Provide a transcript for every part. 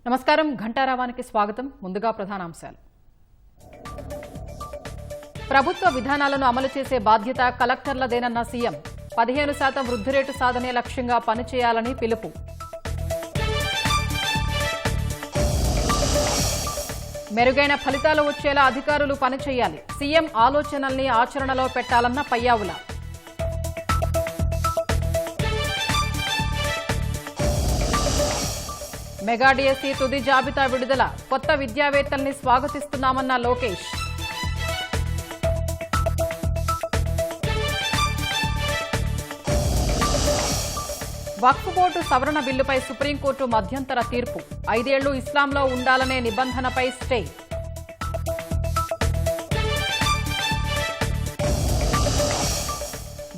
నమస్కారం ఘంటారావానికి స్వాగతం. ముందుగా ప్రధానాంశాలు. ప్రభుత్వ విధానాలను అమలు చేసే బాధ్యత కలెక్టర్లదేనన్న సీఎం. 15% వృద్ధి రేటు సాధనే లక్ష్యంగా పనిచేయాలని పిలుపు. మెరుగైన ఫలితాలు వచ్చేలా అధికారులు పనిచేయాలి. సీఎం ఆలోచనల్ని ఆచరణలో పెట్టాలన్న పయ్యావుల. మెగా డిఎస్సీ తుది జాబితా విడుదల. కొత్త విద్యావేత్తల్ని స్వాగతిస్తున్నామన్న లోకేష్. వక్ఫ్ బోర్డు సవరణ బిల్లుపై సుప్రీంకోర్టు మధ్యంతర తీర్పు. 5 ఏళ్లు ఇస్లాంలో ఉండాలనే నిబంధనపై స్టే.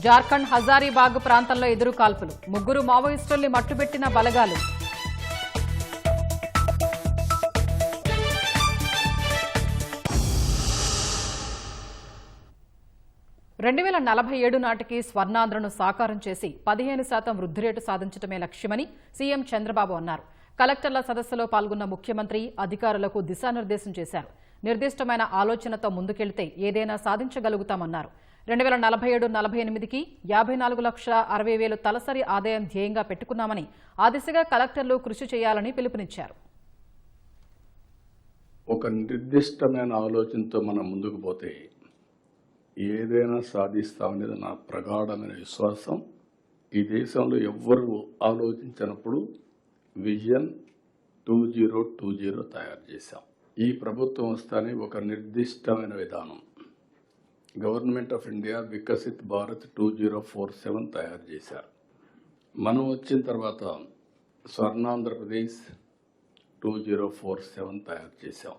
జార్ఖండ్ హజారీబాగ్ ప్రాంతంలో ఎదురు కాల్పులు. 3 మావోయిస్టుల్ని మట్టుబెట్టిన బలగాలు. 2047 నాటికి స్వర్ణాంధ్రను సాకారం చేసి 15% వృద్ధి రేటు సాధించడమే లక్ష్యమని సీఎం చంద్రబాబు అన్నారు. కలెక్టర్ల సదస్సులో పాల్గొన్న ముఖ్యమంత్రి అధికారులకు దిశానిర్దేశం చేశారు. నిర్దిష్టమైన ఆలోచనతో ముందుకెళ్తే ఏదైనా సాధించగలుగుతామన్నారు. 2047-48కి 54,60,000 తలసరి ఆదాయం ధ్యేయంగా పెట్టుకున్నామని, ఆ దిశగా కలెక్టర్లు కృషి చేయాలని పిలుపునిచ్చారు. ఒక నిర్దిష్టమైన ఆలోచనతో మనం ముందుకు పోతే ఏదైనా సాధిస్తామనేది నా ప్రగాఢమైన విశ్వాసం. ఈ దేశంలో ఎవ్వరూ ఆలోచించినప్పుడు విజన్ 2020 తయారు చేశాం. ఈ ప్రభుత్వం వస్తానే ఒక నిర్దిష్టమైన విధానం government of India Viksit Bharat 2047 తయారు చేశారు. మనం వచ్చిన తర్వాత స్వర్ణాంధ్రప్రదేశ్ 2047 తయారు చేశాం.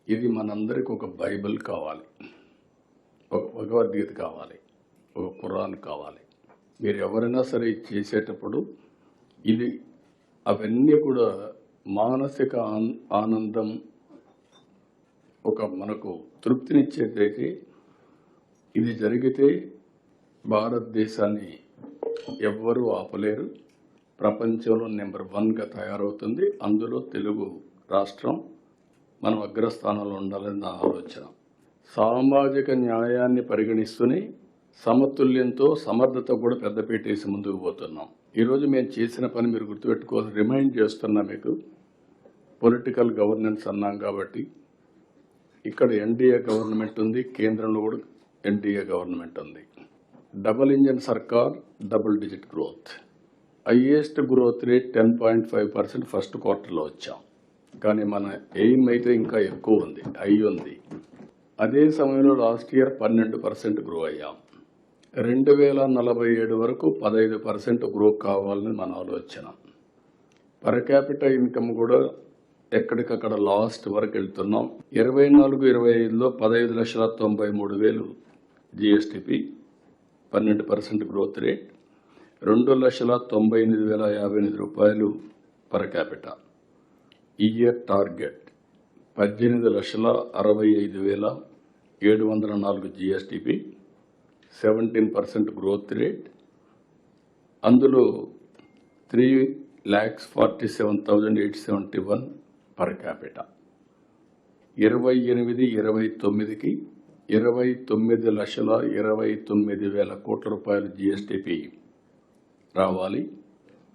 ఇది మనందరికి ఒక బైబిల్ కావాలి, ఒక భగవద్గీత కావాలి, ఒక ఖురాన్ కావాలి. మీరు ఎవరైనా సరే చేసేటప్పుడు ఇది అవన్నీ కూడా మానసిక ఆనందం, ఒక మనకు తృప్తినిచ్చేదైతే ఇది జరిగితే భారతదేశాన్ని ఎవ్వరూ ఆపలేరు. ప్రపంచంలో నెంబర్ 1గా తయారవుతుంది. అందులో తెలుగు రాష్ట్రం మనం అగ్రస్థానంలో ఉండాలని నా ఆలోచన. సామాజిక న్యాయాన్ని పరిగణిస్తూనే సమతుల్యంతో సమర్థత కూడా పెద్దపీటేసి ముందుకు పోతున్నాం. ఈరోజు మేము చేసిన పని మీరు గుర్తుపెట్టుకోవాలి. రిమైండ్ చేస్తున్నా మీకు. పొలిటికల్ గవర్నెన్స్ అన్నాం కాబట్టి ఇక్కడ ఎన్డీఏ గవర్నమెంట్ ఉంది, కేంద్రంలో కూడా ఎన్డీఏ గవర్నమెంట్ ఉంది. డబుల్ ఇంజన్ సర్కార్, double digit growth. Highest growth rate 10.5% first క్వార్టర్లో వచ్చాం. కానీ మన ఎయిమ్ అయితే ఇంకా ఎక్కువ ఉంది, హై ఉంది. అదే సమయంలో లాస్ట్ ఇయర్ 12% గ్రో అయ్యాం. 2047 వరకు 15% గ్రో కావాలని మన ఆలోచన. పర్ క్యాపిటల్ ఇన్కమ్ కూడా ఎక్కడికక్కడ లాస్ట్ వరకు వెళ్తున్నాం. 24-25లో 15,93,000 జిఎస్టిపి, 12% గ్రోత్ రేట్, 2,98,058 రూపాయలు పర్ క్యాపిటల్. ఈ year target 18,65,704 GSTP, 17% growth rate. అందులో 3,47,871 పర్ క్యాపిటల్. 28-29కి 29,29,000 కోట్ల రూపాయలు జిఎస్టిపి రావాలి.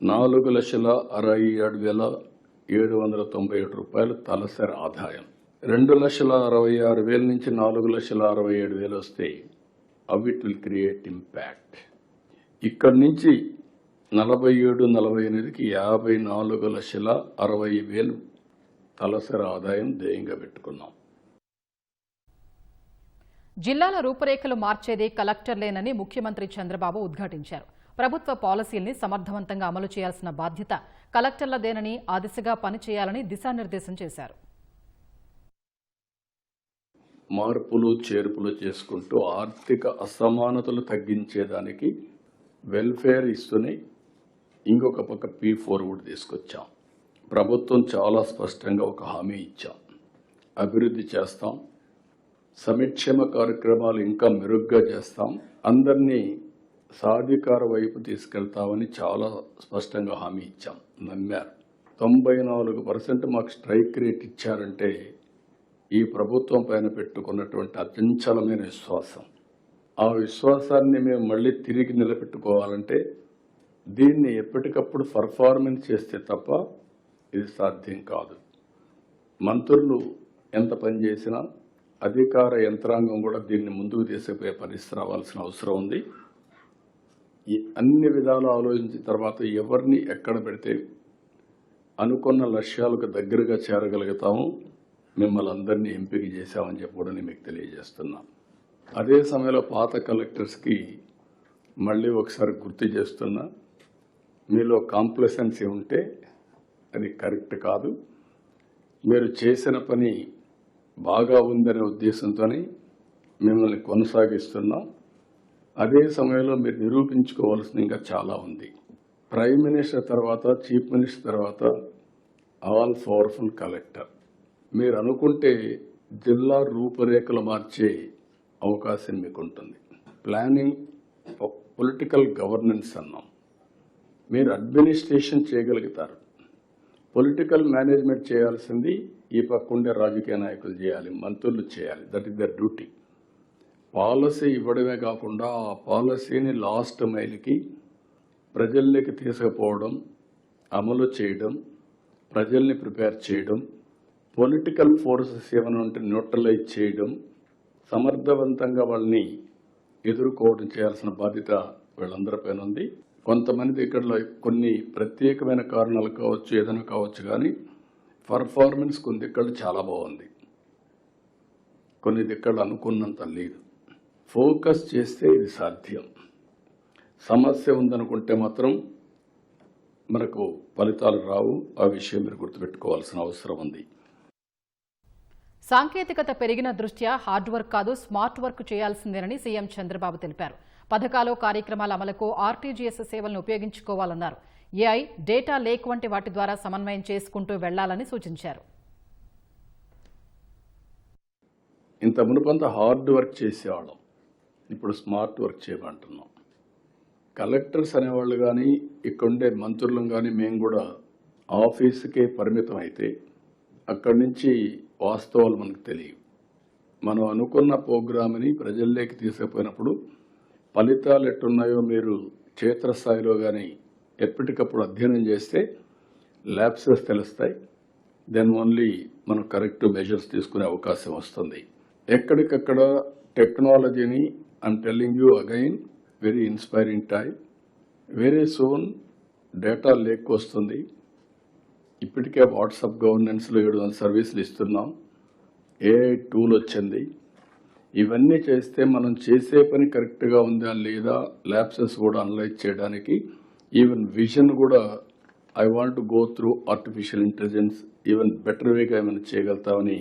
4,67,797 రూపాయలు తలసరి ఆదాయం. 2,66,000 నుంచి 4,67,000 వస్తే అవి ఇట్ విల్ క్రియేట్ ఇంపాక్ట్. ఇక్కడి నుంచి 47-48కి 54,60,000 తలసరి ఆదాయం ధ్యేయంగా పెట్టుకున్నాం. జిల్లాల రూపురేఖలు మార్చేది కలెక్టర్లేనని ముఖ్యమంత్రి చంద్రబాబు ఉద్ఘాటించారు. ప్రభుత్వ పాలసీల్ని సమర్థవంతంగా అమలు చేయాల్సిన బాధ్యత కలెక్టర్లదేనని, ఆ దిశగా పనిచేయాలని దిశానిర్దేశం చేశారు. మార్పులు చేర్పులు చేసుకుంటూ ఆర్థిక అసమానతలు తగ్గించేదానికి వెల్ఫేర్ ఇస్తూనే ఇంకొక పక్క P4 కూడా తీసుకొచ్చాం. ప్రభుత్వం చాలా స్పష్టంగా ఒక హామీ ఇచ్చాం. అభివృద్ధి చేస్తాం, సంక్షేమ కార్యక్రమాలు ఇంకా మెరుగ్గా చేస్తాం, అందరినీ సాధికార వైపు తీసుకెళ్తామని చాలా స్పష్టంగా హామీ ఇచ్చాం. నమ్మారు. 94% మాకు స్ట్రైక్ రేట్ ఇచ్చారంటే ఈ ప్రభుత్వం పైన పెట్టుకున్నటువంటి అచంచలమైన విశ్వాసం. ఆ విశ్వాసాన్ని మేము మళ్ళీ తిరిగి నిలబెట్టుకోవాలంటే దీన్ని ఎప్పటికప్పుడు పర్ఫార్మెన్స్ చేస్తే తప్ప ఇది సాధ్యం కాదు. మంత్రులు ఎంత పని చేసినా అధికార యంత్రాంగం కూడా దీన్ని ముందుకు తీసుకుపోయే పరిస్థితి రావాల్సిన అవసరం ఉంది. ఈ అన్ని విధాలు ఆలోచించిన తర్వాత ఎవరిని ఎక్కడ పెడితే అనుకున్న లక్ష్యాలకు దగ్గరగా చేరగలుగుతాము, మిమ్మల్ని అందరినీ ఎంపిక చేశామని చెప్పి కూడా నేను మీకు తెలియజేస్తున్నాను. అదే సమయంలో పాత కలెక్టర్స్కి మళ్ళీ ఒకసారి గుర్తు చేస్తున్నా, మీలో కాంప్లసెన్సీ ఉంటే అది కరెక్ట్ కాదు. మీరు చేసిన పని బాగా ఉందనే ఉద్దేశంతో మిమ్మల్ని కొనసాగిస్తున్నాం. అదే సమయంలో మీరు నిరూపించుకోవాల్సిన ఇంకా చాలా ఉంది. ప్రైమ్ మినిస్టర్ తర్వాత, చీఫ్ మినిస్టర్ తర్వాత ఆల్ పవర్ఫుల్ కలెక్టర్. మీరు అనుకుంటే జిల్లా రూపురేఖలు మార్చే అవకాశం మీకు ఉంటుంది. ప్లానింగ్, పొలిటికల్ గవర్నెన్స్ అన్నాం. మీరు అడ్మినిస్ట్రేషన్ చేయగలుగుతారు. పొలిటికల్ మేనేజ్మెంట్ చేయాల్సింది ఈ పక్కుండే రాజకీయ నాయకులు చేయాలి, మంత్రులు చేయాలి. That is their duty. Policy ఇవ్వడమే కాకుండా ఆ పాలసీని లాస్ట్ మైల్కి ప్రజల్లోకి తీసుకుపోవడం, అమలు చేయడం, ప్రజల్ని ప్రిపేర్ చేయడం, పొలిటికల్ ఫోర్సెస్ ఏమైనా ఉంటే న్యూట్రలైజ్ చేయడం, సమర్థవంతంగా వాళ్ళని ఎదుర్కోవడం చేయాల్సిన బాధ్యత వీళ్ళందరిపైన ఉంది. కొంతమంది ఇక్కడ కొన్ని ప్రత్యేకమైన కారణాలు కావచ్చు, ఏదైనా కావచ్చు, కానీ పర్ఫార్మెన్స్ కొన్ని దిక్కలు చాలా బాగుంది, కొన్ని దిక్కలు అనుకున్నంత లేదు. ఫోకస్ చేస్తే ఇది సాధ్యం. సమస్య ఉందనుకుంటే మాత్రం మనకు ఫలితాలు రావు. ఆ విషయం మీరు గుర్తుపెట్టుకోవాల్సిన అవసరం ఉంది. సాంకేతికత పెరిగిన దృష్ట్యా హార్డ్ వర్క్ కాదు, స్మార్ట్ వర్క్ చేయాల్సిందేనని సీఎం చంద్రబాబు తెలిపారు. పథకాలు, కార్యక్రమాల అమలుకు ఆర్టీజీఎస్ సేవలను ఉపయోగించుకోవాలన్నారు. ఏఐ, డేటా లేక్ వంటి వాటి ద్వారా సమన్వయం చేసుకుంటూ వెళ్లాలని సూచించారు. ఇంత మునుపంత హార్డ్ వర్క్ చేసేవాళ్ళం, ఇప్పుడు స్మార్ట్ వర్క్ చేయమంటున్నాం. కలెక్టర్స్ అనేవాళ్ళు కానీ, ఇక్కడుండే మంత్రులను కానీ మేము కూడా ఆఫీసుకే పరిమితం అయితే అక్కడి నుంచి వాస్తవాలు మనకు తెలియవు. మనం అనుకున్న ప్రోగ్రామ్ని ప్రజల్లోకి తీసుకుపోయినప్పుడు ఫలితాలు ఎట్టున్నాయో మీరు క్షేత్రస్థాయిలో కానీ ఎప్పటికప్పుడు అధ్యయనం చేస్తే ల్యాబ్సెస్ తెలుస్తాయి. దెన్ ఓన్లీ మనం కరెక్ట్ మెజర్స్ తీసుకునే అవకాశం వస్తుంది. ఎక్కడికక్కడ టెక్నాలజీని I'm telling you again, very inspiring time. Very soon data lake వస్తుంది. ఇప్పటికే వాట్సాప్ గవర్నెన్స్లో 700 సర్వీసులు ఇస్తున్నాం. ఏఐ టూల్ వచ్చింది. ఇవన్నీ చేస్తే మనం చేసే పని కరెక్ట్గా ఉందా లేదా ల్యాబ్సెస్ కూడా అనలైజ్ చేయడానికి, ఈవెన్ విజన్ కూడా I want to go through artificial intelligence even better వేగా ఏమైనా చేయగలుగుతామని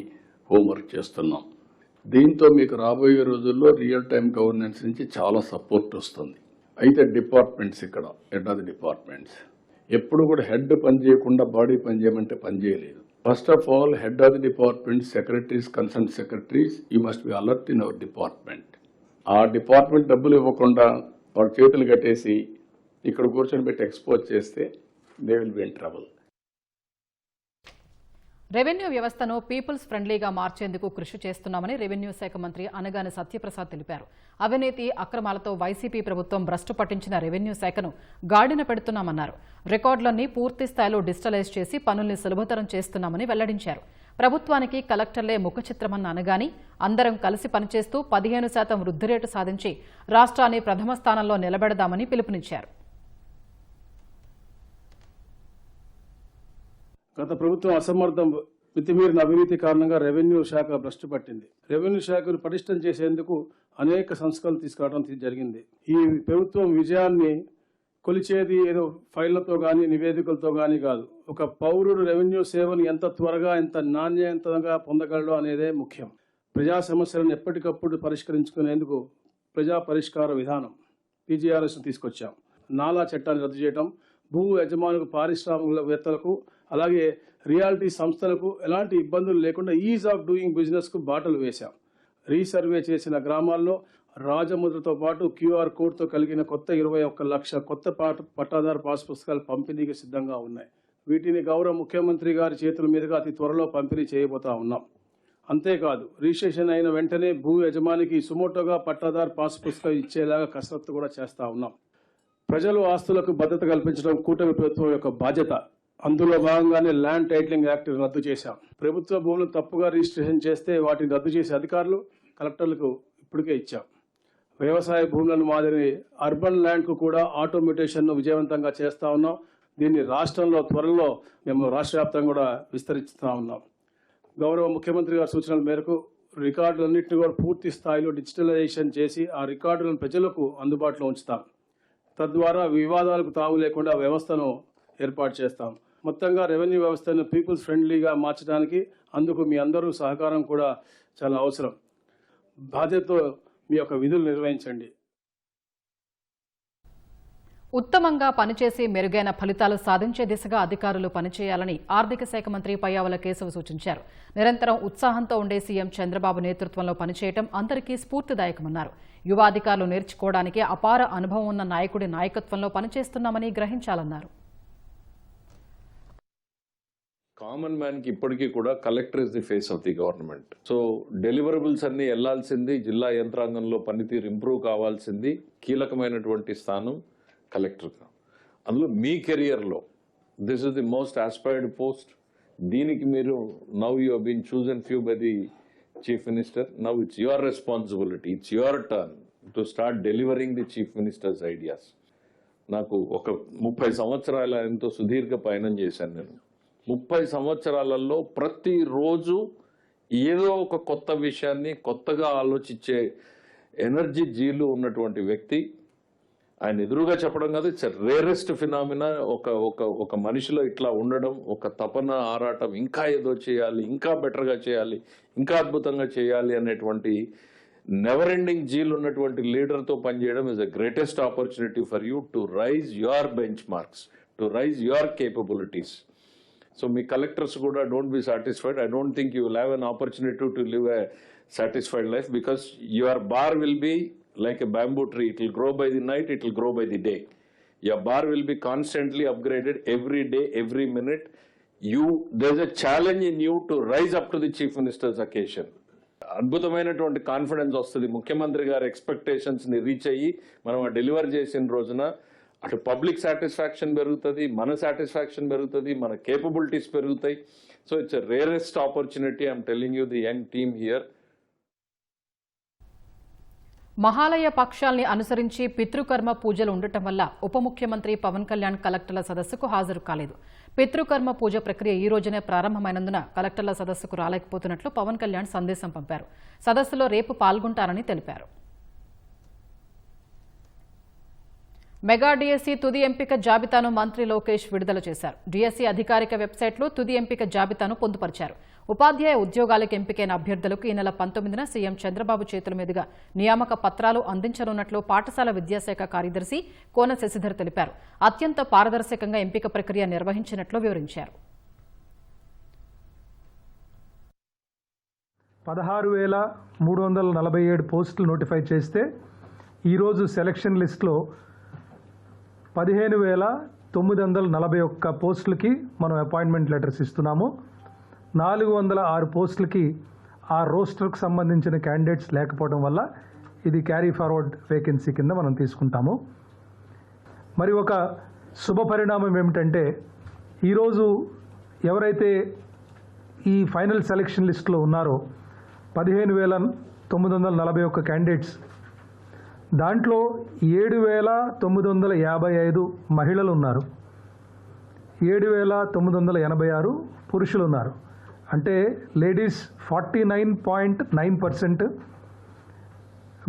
హోంవర్క్ చేస్తున్నాం. దీంతో మీకు రాబోయే రోజుల్లో రియల్ టైం గవర్నెన్స్ నుంచి చాలా సపోర్ట్ వస్తుంది. అయితే డిపార్ట్మెంట్స్, ఇక్కడ హెడ్ ఆఫ్ ది డిపార్ట్మెంట్స్ ఎప్పుడు కూడా హెడ్ పని చేయకుండా బాడీ పని చేయమంటే పని చేయలేదు. First of all, head of the department, secretaries, concern secretaries, you must be alert in our department. ఆ డిపార్ట్మెంట్ డబ్బులు ఇవ్వకుండా వాళ్ళ చేతులు కట్టేసి ఇక్కడ కూర్చొని పెట్టి ఎక్స్పోజ్ చేస్తే they will be in trouble. Revenue వ్యవస్థను పీపుల్స్ ఫ్రెండ్లీగా మార్చేందుకు కృషి చేస్తున్నామని రెవెన్యూ శాఖ మంత్రి అనగాని సత్యప్రసాద్ తెలిపారు. అవినీతి, అక్రమాలతో వైసీపీ ప్రభుత్వం భ్రష్టు పట్టించిన రెవెన్యూ శాఖను గాడిన పెడుతున్నామన్నారు. రికార్డులన్నీ పూర్తి స్థాయిలో డిజిటలైజ్ చేసి పనుల్ని సులభతరం చేస్తున్నామని వెల్లడించారు. ప్రభుత్వానికి కలెక్టర్లే ముఖచిత్రమన్న అనగాని అందరం కలిసి పనిచేస్తూ 15% వృద్ధి రేటు సాధించి రాష్ట్రాన్ని ప్రథమ స్థానంలో నిలబెడదామని పిలుపునిచ్చారు. గత ప్రభుత్వం అసమర్థం, మితిమీరిన అవినీతి కారణంగా రెవెన్యూ శాఖ భ్రష్టు పట్టింది. రెవెన్యూ శాఖను పటిష్టం చేసేందుకు అనేక సంస్కరణలు తీసుకురావడం జరిగింది. ఈ ప్రభుత్వం విజయాన్ని కొలిచేది ఏదో ఫైళ్లతో కానీ నివేదికలతో కానీ కాదు. ఒక పౌరుడు రెవెన్యూ సేవను ఎంత త్వరగా, ఎంత నాణ్యతంగా పొందగలడో అనేదే ముఖ్యం. ప్రజా సమస్యలను ఎప్పటికప్పుడు పరిష్కరించుకునేందుకు ప్రజా పరిష్కార విధానం PGRS తీసుకొచ్చాం. నాలా చట్టాన్ని రద్దు చేయడం, భూ యజమానులకు, పారిశ్రామికవేత్తలకు, అలాగే రియాలిటీ సంస్థలకు ఎలాంటి ఇబ్బందులు లేకుండా ఈజ్ ఆఫ్ డూయింగ్ బిజినెస్కు బాటలు వేశాం. రీసర్వే చేసిన గ్రామాల్లో రాజముద్రతో పాటు QR కోడ్తో కలిగిన కొత్త 21 లక్ష కొత్త పట్టాదారు పాస్ పుస్తకాలు పంపిణీకి సిద్ధంగా ఉన్నాయి. వీటిని గౌరవ ముఖ్యమంత్రి గారి చేతుల మీదుగా అతి త్వరలో పంపిణీ చేయబోతా ఉన్నాం. అంతేకాదు రిజిస్ట్రేషన్ అయిన వెంటనే భూ యజమానికి సుమోటోగా పట్టాదారు పాస్ పుస్తకం ఇచ్చేలాగా కసరత్తు కూడా చేస్తా ఉన్నాం. ప్రజలు ఆస్తులకు భద్రత కల్పించడం కూటమి ప్రభుత్వం యొక్క బాధ్యత. అందులో భాగంగానే ల్యాండ్ టైటిలింగ్ యాక్ట్ రద్దు చేశాం. ప్రభుత్వ భూములను తప్పుగా రిజిస్ట్రేషన్ చేస్తే వాటిని రద్దు చేసే అధికారులు కలెక్టర్లకు ఇప్పటికే ఇచ్చాం. వ్యవసాయ భూములను మాదిరి అర్బన్ ల్యాండ్కు కూడా ఆటోమేటేషన్ను విజయవంతంగా చేస్తా ఉన్నాం. దీన్ని రాష్ట్రంలో త్వరలో మేము రాష్ట్ర వ్యాప్తంగా కూడా విస్తరిస్తూ ఉన్నాం. గౌరవ ముఖ్యమంత్రి గారి సూచనల మేరకు రికార్డులన్నింటినీ కూడా పూర్తి స్థాయిలో డిజిటలైజేషన్ చేసి ఆ రికార్డులను ప్రజలకు అందుబాటులో ఉంచుతాం. తద్వారా వివాదాలకు తావు లేకుండా వ్యవస్థను ఏర్పాటు చేస్తాం. మొత్తంగా రెవెన్యూ వ్యవస్థను పీపుల్స్ ఫ్రెండ్లీగా మార్చడానికి అందుకు మీ అందరూ సహకారం కూడా చాలా అవసరం. బాధ్యతతో మీ యొక్క విధులు నిర్వహించండి. ఉత్తమంగా పనిచేసి మెరుగైన ఫలితాలు సాధించే దిశగా అధికారులు పనిచేయాలని ఆర్థిక శాఖ మంత్రి పయ్యావుల కేశవ్ సూచించారు. నిరంతరం ఉత్సాహంతో ఉండే సీఎం చంద్రబాబు నేతృత్వంలో పనిచేయడం అందరికీ స్ఫూర్తిదాయకమన్నారు. యువ అధికారులు నేర్చుకోవడానికి అపార అనుభవం ఉన్న నాయకుడి నాయకత్వంలో పనిచేస్తున్నామని గ్రహించాలన్నారు. కామన్ మ్యాన్కి ఇప్పటికీ కూడా collector is the face of the government. So deliverables అన్ని వెళ్లాల్సింది, జిల్లా యంత్రాంగంలో పనితీరు ఇంప్రూవ్ కావాల్సింది, కీలకమైనటువంటి స్థానం కలెక్టర్గా. అందులో మీ కెరియర్లో this is the most aspired post. దీనికి మీరు now you have been chosen few by the chief minister. Now it's your responsibility, it's your turn to start delivering the chief minister's ideas. నాకు ఒక 30 సంవత్సరాల ఎంతో సుదీర్ఘ పయనం చేశాను నేను. 30 సంవత్సరాలలో ప్రతిరోజు ఏదో ఒక కొత్త విషయాన్ని కొత్తగా ఆలోచించే ఎనర్జీ జీలు ఉన్నటువంటి వ్యక్తి. ఆయన ఎదురుగా చెప్పడం కాదు, ఇట్స్ రేరెస్ట్ ఫినామినా. ఒక మనిషిలో ఇట్లా ఉండడం, ఒక తపన ఆరాటం, ఇంకా ఏదో చేయాలి, ఇంకా బెటర్గా చేయాలి, ఇంకా అద్భుతంగా చేయాలి అనేటువంటి నెవర్ ఎండింగ్ జీల్ ఉన్నటువంటి లీడర్తో పనిచేయడం is the greatest opportunity for you to rise your bench marks, to rise your capabilities. So me collectors కూడా don't be satisfied. I don't think you will have an opportunity to live a satisfied life because your bar will be like a bamboo tree. It will grow by the night, it will grow by the day. Your bar will be constantly upgraded every day, every minute. There's a challenge in you to rise up to the Chief Minister's occasion. అద్భుతమైనటువంటి confidence వస్తుంది. ముఖ్యమంత్రి గారి ఎక్స్పెక్టేషన్స్ని reach అయ్యి మనం deliver చేసిన రోజున అటు public satisfaction పెరుగుతుంది, మన సాటిస్ఫాక్షన్ పెరుగుతుంది, మన కేపబిలిటీస్ పెరుగుతాయి. So it's a rarest opportunity. I'm telling you the young team here. Mahalaya పక్షాల్ని అనుసరించి పితృకర్మ పూజలు ఉండటం వల్ల ఉప ముఖ్యమంత్రి పవన్ కళ్యాణ్ కలెక్టర్ల సదస్సుకు హాజరు కాలేదు. పితృకర్మ పూజ ప్రక్రియ ఈ రోజునే ప్రారంభమైనందున కలెక్టర్ల సదస్సుకు రాలేకపోతున్నట్లు పవన్ కళ్యాణ్ సందేశం పంపారు. సదస్సులో రేపు పాల్గొంటారని తెలిపారు. మెగా డిఎస్సీ తుది ఎంపిక జాబితాను మంత్రి లోకేష్ విడుదల చేశారు. డిఎస్సీ అధికారిక వెబ్సైట్లో తుది ఎంపిక జాబితాను పొందుపరిచారు. ఉపాధ్యాయ ఉద్యోగాలకు ఎంపికైన అభ్యర్థులకు ఈ నెల 19న సీఎం చంద్రబాబు చేతుల మీదుగా నియామక పత్రాలు అందించనున్నట్లు పాఠశాల విద్యాశాఖ కార్యదర్శి కోన శశిధర్ తెలిపారు. అత్యంత పారదర్శకంగా ఎంపిక ప్రక్రియ నిర్వహించినట్లు వివరించారు. 16,347 పోస్టులు నోటిఫై చేస్తే ఈరోజు సెలక్షన్ లిస్టులో 15,941 పోస్టులకి మనం అపాయింట్మెంట్ లెటర్స్ ఇస్తున్నాము. 406 పోస్టులకి ఆ రోస్టర్కి సంబంధించిన క్యాండిడేట్స్ లేకపోవడం వల్ల ఇది క్యారీ ఫార్వర్డ్ వేకెన్సీ కింద మనం తీసుకుంటాము. మరి ఒక శుభ పరిణామం ఏమిటంటే ఈరోజు ఎవరైతే ఈ ఫైనల్ సెలక్షన్ లిస్టులో ఉన్నారో 15,941 క్యాండిడేట్స్, దాంట్లో 7,955 మహిళలు ఉన్నారు, 7,986 పురుషులు ఉన్నారు. అంటే లేడీస్ 49.9%,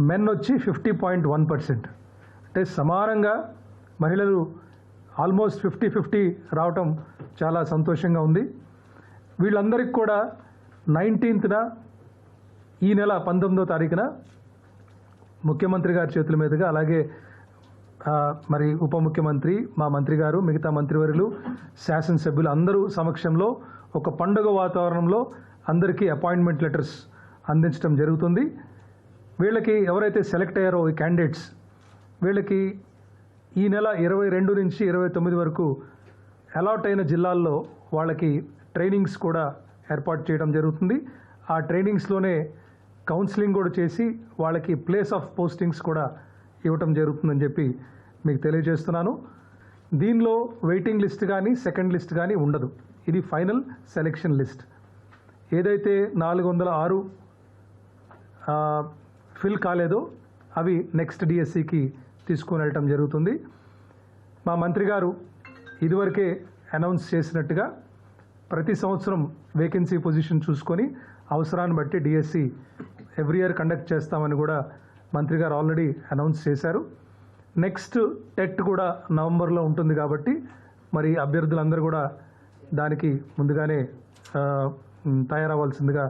మెన్ వచ్చి 50.1%. అంటే సమానంగా మహిళలు ఆల్మోస్ట్ 50-50 రావటం చాలా సంతోషంగా ఉంది. వీళ్ళందరికీ కూడా 19న ఈ నెల 19వ తారీఖున ముఖ్యమంత్రి గారి చేతుల మీదుగా, అలాగే మరి ఉప ముఖ్యమంత్రి, మా మంత్రి గారు, మిగతా మంత్రివర్యులు, శాసనసభ్యులు అందరూ సమక్షంలో ఒక పండుగ వాతావరణంలో అందరికీ అపాయింట్మెంట్ లెటర్స్ అందించడం జరుగుతుంది. వీళ్ళకి ఎవరైతే సెలెక్ట్ అయ్యారో ఈ క్యాండిడేట్స్, వీళ్ళకి ఈ నెల 22 నుంచి 29 వరకు అలాట్ అయిన జిల్లాల్లో వాళ్ళకి ట్రైనింగ్స్ కూడా ఏర్పాటు చేయడం జరుగుతుంది. ఆ ట్రైనింగ్స్లోనే కౌన్సిలింగ్ కూడా చేసి వాళ్ళకి ప్లేస్ ఆఫ్ పోస్టింగ్స్ కూడా ఇవ్వటం జరుగుతుందని చెప్పి మీకు తెలియజేస్తున్నాను. దీనిలో వెయిటింగ్ లిస్ట్ కానీ సెకండ్ లిస్ట్ కానీ ఉండదు. ఇది ఫైనల్ సెలెక్షన్ లిస్ట్. ఏదైతే 406 ఫిల్ కాలేదో అవి నెక్స్ట్ డిఎస్సికి తీసుకొని వెళ్ళటం జరుగుతుంది. మా మంత్రి గారు ఇదివరకే అనౌన్స్ చేసినట్టుగా ప్రతి సంవత్సరం వేకెన్సీ పొజిషన్ చూసుకొని అవసరాన్ని బట్టి డిఎస్సి ఎవ్రీ ఇయర్ కండక్ట్ చేస్తామని కూడా మంత్రి గారు ఆల్రెడీ అనౌన్స్ చేశారు. నెక్స్ట్ టెట్ కూడా నవంబర్లో ఉంటుంది కాబట్టి మరి అభ్యర్థులందరూ కూడా దానికి ముందుగానే తయారవ్వాల్సిందిగా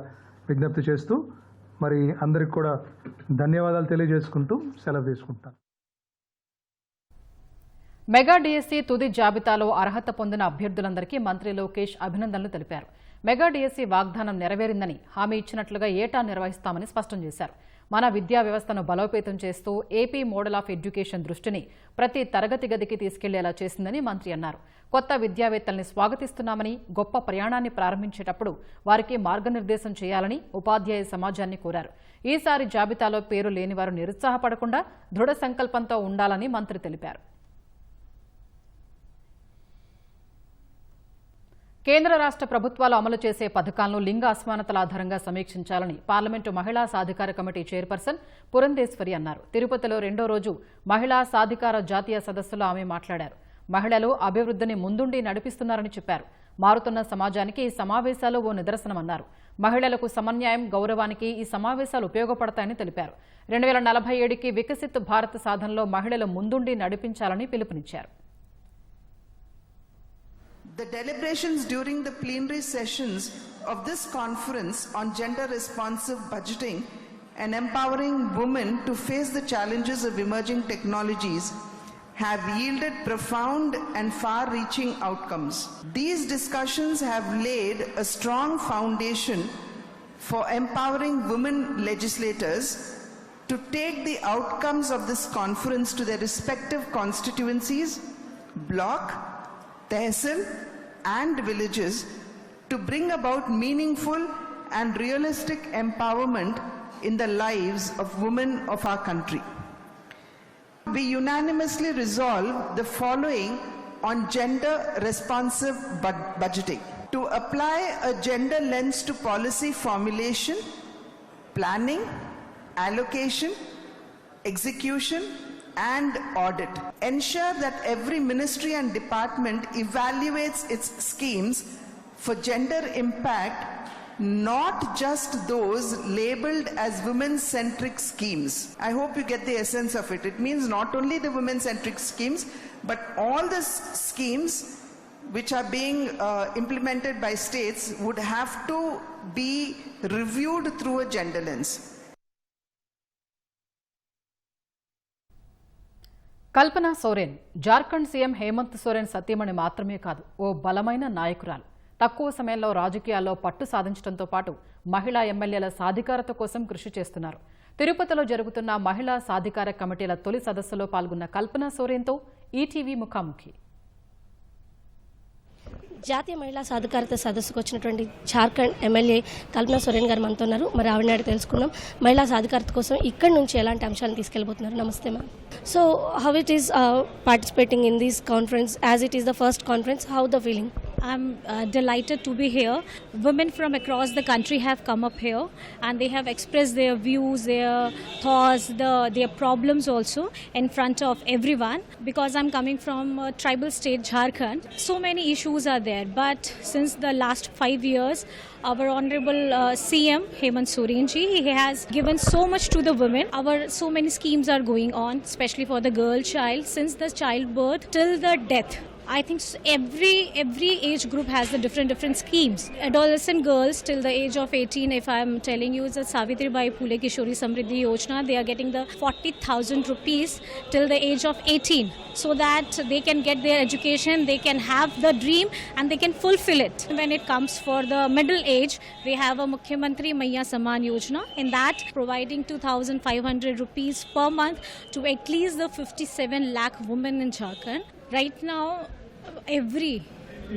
విజ్ఞప్తి చేస్తూ మరి అందరికి కూడా ధన్యవాదాలు తెలియజేసుకుంటూ సెలవు తీసుకుంటాను. మెగా డిఎస్సి తుది జాబితాలో అర్హత పొందిన అభ్యర్థులందరికీ మంత్రి లోకేష్ అభినందనలు తెలిపారు. మెగా డిఎస్సి వాగ్దానం నెరవేరిందని హామీ ఇచ్చినట్లుగా ఏటా నిర్వహిస్తామని స్పష్టం చేశారు. మన విద్యా వ్యవస్థను బలోపేతం చేస్తూ ఏపీ మోడల్ ఆఫ్ ఎడ్యుకేషన్ దృష్టిని ప్రతి తరగతి గదికి తీసుకెళ్లేలా చేసిందని మంత్రి అన్నారు. కొత్త విద్యావేత్తల్ని స్వాగతిస్తున్నామని, గొప్ప ప్రయాణాన్ని ప్రారంభించేటప్పుడు వారికి మార్గనిర్దేశం చేయాలని ఉపాధ్యాయ సమాజాన్ని కోరారు. ఈసారి జాబితాలో పేరు లేనివారు నిరుత్సాహపడకుండా దృఢ సంకల్పంతో ఉండాలని మంత్రి తెలిపారు. కేంద్ర రాష్ట్ర ప్రభుత్వాలు అమలు చేసే పథకాలను లింగ అసమానతల ఆధారంగా సమీక్షించాలని పార్లమెంటు మహిళా సాధికార కమిటీ చైర్పర్సన్ పురంధేశ్వరి అన్నారు. తిరుపతిలో 2వ రోజు మహిళా సాధికార జాతీయ సదస్సులో ఆమె మాట్లాడారు. మహిళలు అభివృద్ధిని ముందుండి నడిపిస్తున్నారని చెప్పారు. మారుతున్న సమాజానికి ఈ సమావేశాలు ఓ నిదర్శనమన్నారు. మహిళలకు సమన్యాయం, గౌరవానికి ఈ సమావేశాలు ఉపయోగపడతాయని తెలిపారు. 2047కి వికసిత్ భారత్ సాధనలో మహిళలు ముందుండి నడిపించాలని పిలుపునిచ్చారు. The deliberations during the plenary sessions of this conference on gender-responsive budgeting and empowering women to face the challenges of emerging technologies have yielded profound and far-reaching outcomes. These discussions have laid a strong foundation for empowering women legislators to take the outcomes of this conference to their respective constituencies, bloc, tehsil and villages to bring about meaningful and realistic empowerment in the lives of women of our country. We unanimously resolve the following on gender responsive budgeting: to apply a gender lens to policy formulation, planning, allocation, execution and audit. Ensure that every ministry and department evaluates its schemes for gender impact, not just those labeled as women-centric schemes. I hope you get the essence of it. It means not only the women-centric schemes, but all the schemes which are being implemented by states would have to be reviewed through a gender lens. Kalpana Soren Jharkhand CM Hemant Soren సతీమణి మాత్రమే కాదు, ఓ బలమైన నాయకురాలు. తక్కువ సమయంలో రాజకీయాల్లో పట్టు సాధించడంతో పాటు మహిళా ఎమ్మెల్యేల సాధికారత కోసం కృషి చేస్తున్నారు. తిరుపతిలో జరుగుతున్న మహిళా సాధికార కమిటీల తొలి సదస్సులో పాల్గొన్న కల్పన సోరెన్తో ఈటీవీ ముఖాముఖి. జాతీయ మహిళా సాధికారత సదస్సుకు వచ్చినటువంటి జార్ఖండ్ ఎమ్మెల్యే కల్పన సోరెన్ గారు మనతో ఉన్నారు. మరి ఆవిడ తెలుసుకుందాం, మహిళా సాధికారత కోసం ఇక్కడి నుంచి ఎలాంటి అంశాలను తీసుకెళ్లిపోతున్నారు. నమస్తే ma'am. So how it is participating in this conference as it is the first conference, how the feeling? I'm delighted to be here. Women from across the country have come up here and they have expressed their views, their thoughts, their problems also in front of everyone. Because I'm coming from a tribal state, Jharkhand, so many issues are there. But since the last 5 years, our Honorable CM Hemant Soren ji, he has given so much to the women. So many schemes are going on, especially for the girl child, since the childbirth till the death. I think every age group has the different schemes. Adolescent girls till the age of 18, if I am telling you, is the Savitribai Phule Kishori Samriddhi Yojana. They are getting the 40,000 rupees till the age of 18, so that they can get their education, they can have the dream and they can fulfill it. When it comes for the middle age, we have a Mukhyamantri Maiya Samman Yojana. In that, providing 2,500 rupees per month to at least the 57 lakh women in Jharkhand. Right now,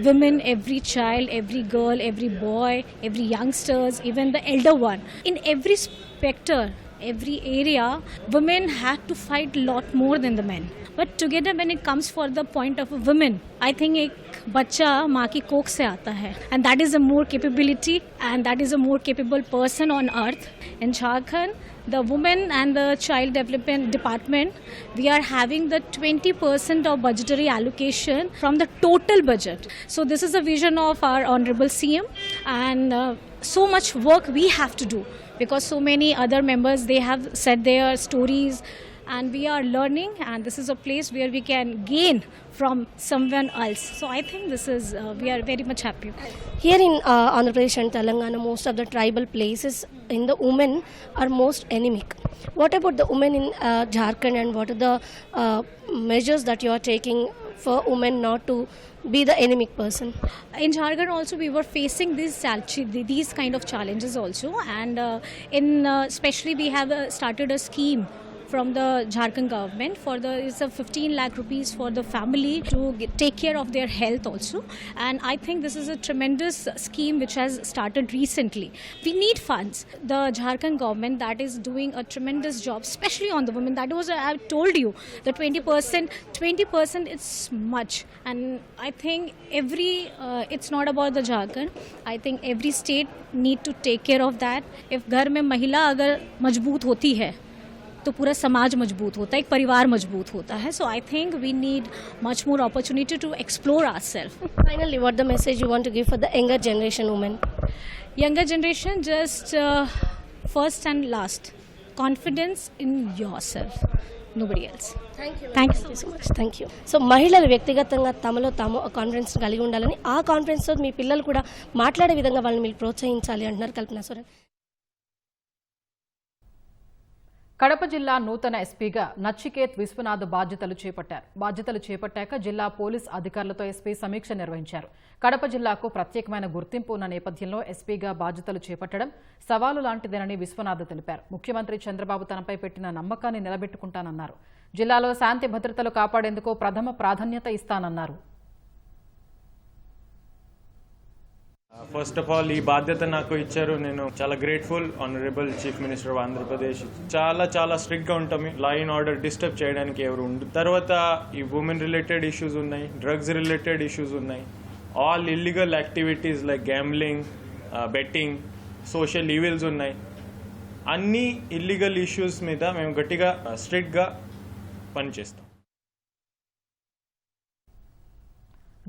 women, every child, every girl, every boy, every youngsters, even the elder one. In every specter, every area, women had to fight a lot more than the men. But together when it comes for the point of a woman, I think एक बच्चा माँ की कोख से आता है, and that is a more capability and that is a more capable person on earth. In Jharkhand, the women and the child development department, we are having the 20% of budgetary allocation from the total budget. So this is a vision of our honorable CM, and so much work we have to do because so many other members, they have said their stories and we are learning, and this is a place where we can gain from someone else. So I think this is, we are very much happy. Here in Andhra Pradesh and Telangana, most of the tribal places in the women are most anemic. What about the women in Jharkhand, and what are the measures that you are taking for women not to be the anemic person? In Jharkhand also we were facing these kind of challenges also, and especially we have started a scheme from the Jharkhand government for it's a 15 lakh rupees for the family to take care of their health also, and I think this is a tremendous scheme which has started recently. We need funds. The Jharkhand government that is doing a tremendous job, especially on the women. That was, I told you, the 20% it's much, and I think it's not about the Jharkhand. I think every state need to take care of that. If घर में महिला अगर मजबूत होती है तो पूरा समाज मजबूत होता है, एक परिवार मजबूत होता है. So I think we need much more opportunity to explore ourself. Finally, what the message you want to give for the younger generation women? Younger generation, just first and last, confidence in yourself, nobody else. Thank you so much. Thank you. So మహిళలు వ్యక్తిగతంగా తమలో తాము confidence కలిగి ఉండాలని, ఆ కాన్ఫిడెన్స్తో మీ పిల్లలు కూడా మాట్లాడే విధంగా వాళ్ళని మీరు ప్రోత్సహించాలి అంటున్నారు కల్పనా సోరెన్. కడప జిల్లా నూతన ఎస్పీగా నచికేత్ విశ్వనాథ్ బాధ్యతలు చేపట్టాక జిల్లా పోలీస్ అధికారులతో ఎస్పీ సమీక్ష నిర్వహించారు. కడప జిల్లాకు ప్రత్యేకమైన గుర్తింపు ఉన్న నేపథ్యంలో ఎస్పీగా బాధ్యతలు చేపట్టడం సవాలు లాంటిదేనని విశ్వనాథ్ తెలిపారు. ముఖ్యమంత్రి చంద్రబాబు తనపై పెట్టిన నమ్మకాన్ని నిలబెట్టుకుంటానన్నారు. జిల్లాలో శాంతి భద్రతలు కాపాడేందుకు ప్రథమ ప్రాధాన్యత ఇస్తానన్నారు. ఫస్ట్ ఆఫ్ ఆల్ ఈ బాధ్యత నాకు ఇచ్చారు, నేను చాలా grateful. Honourable chief minister of Andhra Pradesh చాలా స్ట్రిక్ట్ గా ఉంటాం, లా అండ్ ఆర్డర్ డిస్టర్బ్ చేయడానికి ఎవరు ఉండదు. తర్వాత ఈ ఉమెన్ రిలేటెడ్ ఇష్యూస్ ఉన్నాయి, డ్రగ్స్ రిలేటెడ్ ఇష్యూస్ ఉన్నాయి, all illegal activities like gambling, betting, social evils ఉన్నాయి. అన్ని ఇల్లీగల్ ఇష్యూస్ మీద మేము గట్టిగా స్ట్రిక్ట్ గా పనిచేస్తాం.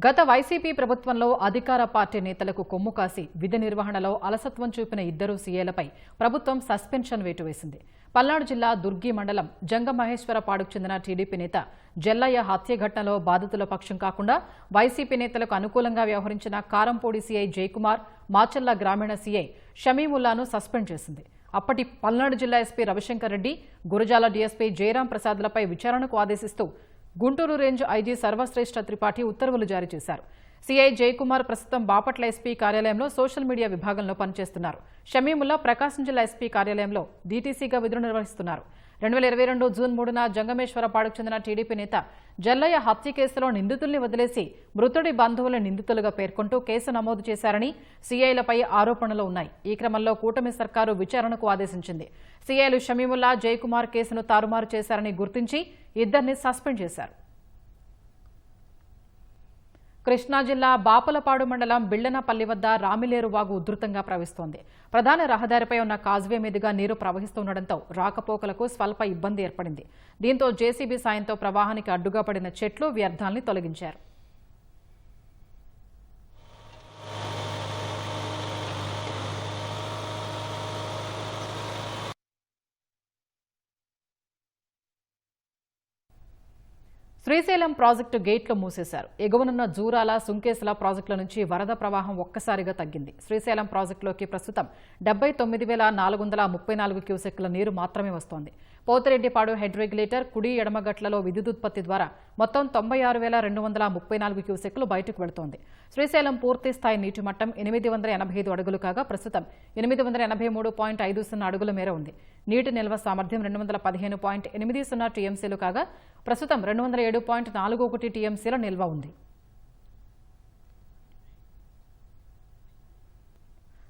గత వైసీపీ ప్రభుత్వంలో అధికార పార్టీ నేతలకు కొమ్ము కాసి విధి నిర్వహణలో అలసత్వం చూపిన ఇద్దరు సీఏలపై ప్రభుత్వం సస్పెన్షన్ వేటు వేసింది. పల్నాడు జిల్లా దుర్గి మండలం జంగమహేశ్వరపాడుకు చెందిన టీడీపీ నేత జల్లయ్య హత్య ఘటనలో బాధితుల పక్షం కాకుండా వైసీపీ నేతలకు అనుకూలంగా వ్యవహరించిన కారంపూడి సీఐ జయకుమార్, మాచల్ల గ్రామీణ సీఐ షమీముల్లాను సస్పెండ్ చేసింది. అప్పటి పల్నాడు జిల్లా ఎస్పీ రవిశంకర్ రెడ్డి, గురజాల డీఎస్పీ జయరాం ప్రసాద్లపై విచారణకు ఆదేశిస్తూ గుంటూరు రేంజ్ ఐజీ సర్వశ్రేష్ఠ త్రిపాఠి ఉత్తర్వులు జారీ చేశారు. సీఐ జయకుమార్ ప్రస్తుతం బాపట్ల ఎస్పీ కార్యాలయంలో సోషల్ మీడియా విభాగంలో పనిచేస్తున్నారు. షమీముల్లా ప్రకాశం జిల్లా ఎస్పీ కార్యాలయంలో డీటీసీగా విధులు నిర్వహిస్తున్నారు. 2022 జూన్ 3న జంగమేశ్వరపాడుకు చెందిన టీడీపీ నేత జల్లయ్య హత్య కేసులో నిందితుల్ని వదిలేసి మృతుడి బంధువుల నిందితులుగా పేర్కొంటూ కేసు నమోదు చేశారని సీఐలపై ఆరోపణలు ఉన్నాయి. ఈ క్రమంలో కూటమి సర్కారు విచారణకు ఆదేశించింది. సీఐలు షమీముల్లా, జయకుమార్ కేసును తారుమారు చేశారని గుర్తించి ఇద్దరిని సస్పెండ్ చేశారు. కృష్ణా జిల్లా బాపలపాడు మండలం బిళ్లనపల్లి వద్ద రామిలేరు వాగు ఉధృతంగా ప్రవహిస్తోంది. ప్రధాన రహదారిపై ఉన్న కాజ్వే మీదుగా నీరు ప్రవహిస్తుండటంతో రాకపోకలకు స్వల్ప ఇబ్బంది ఏర్పడింది. దీంతో జేసీబీ సాయంతో ప్రవాహానికి అడ్డుగా పడిన చెట్లు, వ్యర్థాల్ని తొలగించారు. శ్రీశైలం ప్రాజెక్టు గేట్లు మూసేశారు. ఎగువనున్న జూరాల, సుంకేసుల ప్రాజెక్టుల నుంచి వరద ప్రవాహం ఒక్కసారిగా తగ్గింది. శ్రీశైలం ప్రాజెక్టులోకి ప్రస్తుతం 79,434 క్యూసెక్కుల నీరు మాత్రమే వస్తోంది. పోతిరెడ్డిపాడు హెడ్ రెగ్యులేటర్ కుడి ఎడమగట్లలో విద్యుదుత్పత్తి ద్వారా మొత్తం 96,234 క్యూసెక్కులు బయటకు వెళుతోంది. శ్రీశైలం పూర్తి స్థాయి నీటి మట్టం 885 అడుగులు కాగా ప్రస్తుతం 883.50 అడుగుల మేర ఉంది. నీటి నిల్వ సామర్థ్యం 215.80 టీఎంసీలు కాగా ప్రస్తుతం 207.41 టీఎంసీల నిల్వ ఉంది.